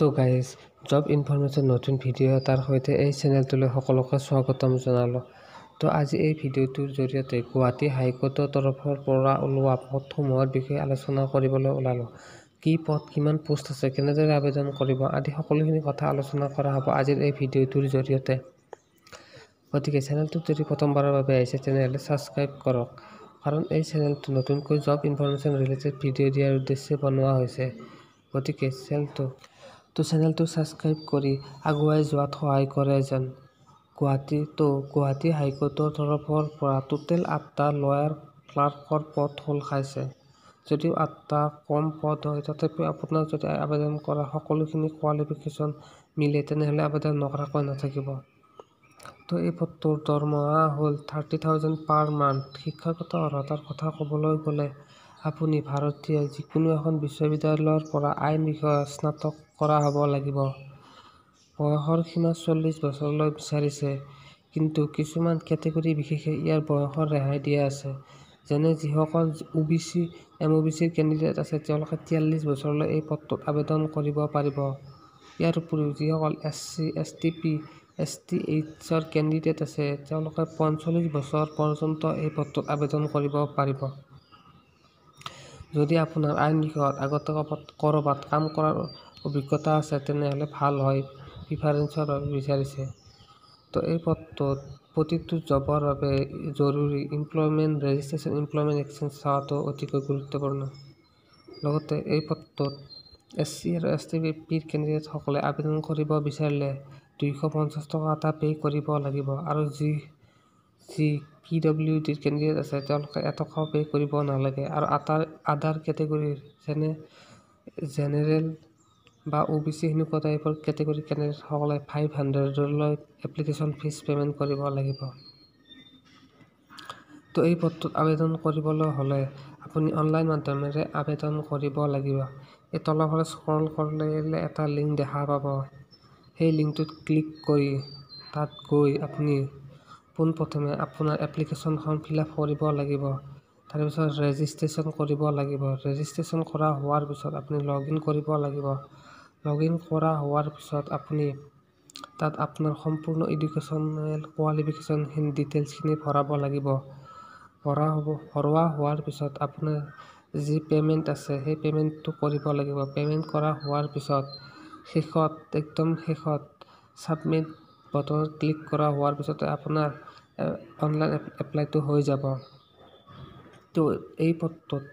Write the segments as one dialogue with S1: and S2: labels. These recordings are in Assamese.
S1: তো গাইজ জব ইনফৰমেশ্যন নতুন ভিডিঅ' এটাৰ সৈতে এই চেনেলটোলৈ সকলোকে স্বাগতম জনালোঁ। তো আজি এই ভিডিঅ'টোৰ জৰিয়তে গুৱাহাটী হাইকোৰ্টৰ তৰফৰ পৰা ওলোৱা পদসমূহৰ বিষয়ে আলোচনা কৰিবলৈ ওলালোঁ। কি পদ, কিমান পোষ্ট আছে, কেনেদৰে আবেদন কৰিব আদি সকলোখিনি কথা আলোচনা কৰা হ'ব আজিৰ এই ভিডিঅ'টোৰ জৰিয়তে। গতিকে চেনেলটোত যদি প্ৰথমবাৰৰ বাবে আহিছে তেনেহ'লে ছাবস্ক্ৰাইব কৰক, কাৰণ এই চেনেলটো নতুনকৈ জব ইনফৰমেশ্যন ৰিলেটেড ভিডিঅ' দিয়াৰ উদ্দেশ্যে বনোৱা হৈছে। গতিকে চেনেলটো ছাবস্ক্ৰাইব কৰি আগুৱাই যোৱাত সহায় কৰে যেন। গুৱাহাটী হাইকোৰ্টৰ তৰফৰ পৰা টোটেল 8টা লয়াৰ ক্লাৰ্কৰ পদ খোল খাইছে। যদিও 8টা কম পদ হয়, তথাপিও আপোনাৰ যদি আবেদন কৰা সকলোখিনি কোৱালিফিকেশ্যন মিলে তেনেহ'লে আবেদন নকৰাকৈ নাথাকিব। তো এই পদটোৰ দৰমহা হ'ল 30,000 পাৰ মান্থ। শিক্ষাগত অৰ্হতাৰ কথা ক'বলৈ গ'লে আপুনি ভাৰতীয় যিকোনো এখন বিশ্ববিদ্যালয়ৰ পৰা আইন বিষয়ত স্নাতক কৰা হ'ব লাগিব। বয়সৰ সীমা 40 বছৰলৈ বিচাৰিছে, কিন্তু কিছুমান কেটেগৰী বিশেষে ইয়াৰ বয়সৰ ৰেহাই দিয়া আছে। যেনে যিসকল OBC, MOBC ৰ কেণ্ডিডেট আছে তেওঁলোকে 43 বছৰলৈ এই পদটোত আবেদন কৰিব পাৰিব। ইয়াৰ উপৰিও যিসকল SC, STP, STH ৰ কেণ্ডিডেট আছে তেওঁলোকে 45 বছৰ পৰ্যন্ত এই পদটোত আবেদন কৰিব পাৰিব। যদি আপোনাৰ আইন বিষয়ত আগতে ক'ৰবাত কাম কৰাৰ অভিজ্ঞতা আছে তেনেহ'লে ভাল হয়, প্ৰিফাৰেন্সৰ বাবে বিচাৰিছে। তো এই পদটোত প্ৰতিটো জবৰ বাবে জৰুৰী এমপ্লয়মেণ্ট ৰেজিষ্ট্ৰেশ্যন, এমপ্লয়মেণ্ট এক্সচেঞ্জ চোৱাটো অতিকৈ গুৰুত্বপূৰ্ণ। লগতে এই পদটোত SC আৰু STP ৰ কেণ্ডিডেটসকলে আবেদন কৰিব বিচাৰিলে 250 টকা এটা পে' কৰিব লাগিব, আৰু যি PWD ৰ কেণ্ডিডেট আছে তেওঁলোকে এটকাও পে' কৰিব নালাগে। আৰু আদাৰ কেটেগৰীৰ যেনে জেনেৰেল বা OBC সেনেকুৱা টাইপৰ কেটেগৰীৰ কেণ্ডিডেটসকলে 500লৈ এপ্লিকেশ্যন ফিজ পে'মেণ্ট কৰিব লাগিব। তো এই পদটোত আবেদন কৰিবলৈ হ'লে আপুনি অনলাইন মাধ্যমেৰে আবেদন কৰিব লাগিব। এই তলৰফালে স্ক্ৰল কৰিলে এটা লিংক দেখা পাব। সেই লিংকটোত ক্লিক কৰি তাত গৈ আপুনি পোনপ্ৰথমে আপোনাৰ এপ্লিকেশ্যনখন ফিল আপ কৰিব লাগিব। তাৰপিছত ৰেজিষ্ট্ৰেশ্যন কৰিব লাগিব। ৰেজিষ্ট্ৰেশ্যন কৰা হোৱাৰ পিছত আপুনি লগ ইন কৰিব লাগিব। লগ ইন কৰা হোৱাৰ পিছত আপুনি তাত আপোনাৰ সম্পূৰ্ণ এডুকেশ্যনেল কোৱালিফিকেশ্যন ডিটেইলছখিনি ভৰাব লাগিব। ভৰোৱা হোৱাৰ পিছত আপোনাৰ যি পে'মেণ্ট আছে সেই পে'মেণ্টটো কৰিব লাগিব। পে'মেণ্ট কৰা হোৱাৰ পিছত একদম শেষত ছাবমিট বটনত ক্লিক কৰা হোৱাৰ পিছতে আপোনাৰ অনলাইন এপ্লাইটো হৈ যাব। তো এই পদটোত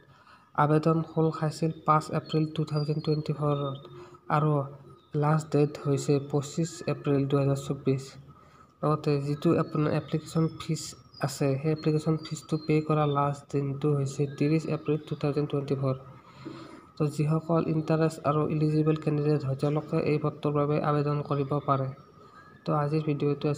S1: আবেদন খোল খাইছিল 5 এপ্ৰিল 2024 আৰু লাষ্ট ডেট হৈছে 25 এপ্ৰিল 2024। লগতে যিটো আপোনাৰ এপ্লিকেশ্যন ফিজ আছে সেই এপ্লিকেশ্যন ফিজটো পে' কৰা লাষ্ট দিনটো হৈছে 30 এপ্ৰিল 2024। তো যিসকল ইণ্টাৰেষ্ট আৰু ইলিজিবল কেণ্ডিডেট হয় তেওঁলোকে এই পদটোৰ বাবে আবেদন কৰিব পাৰে। তো আজিৰ ভিডিঅ'টো আছিল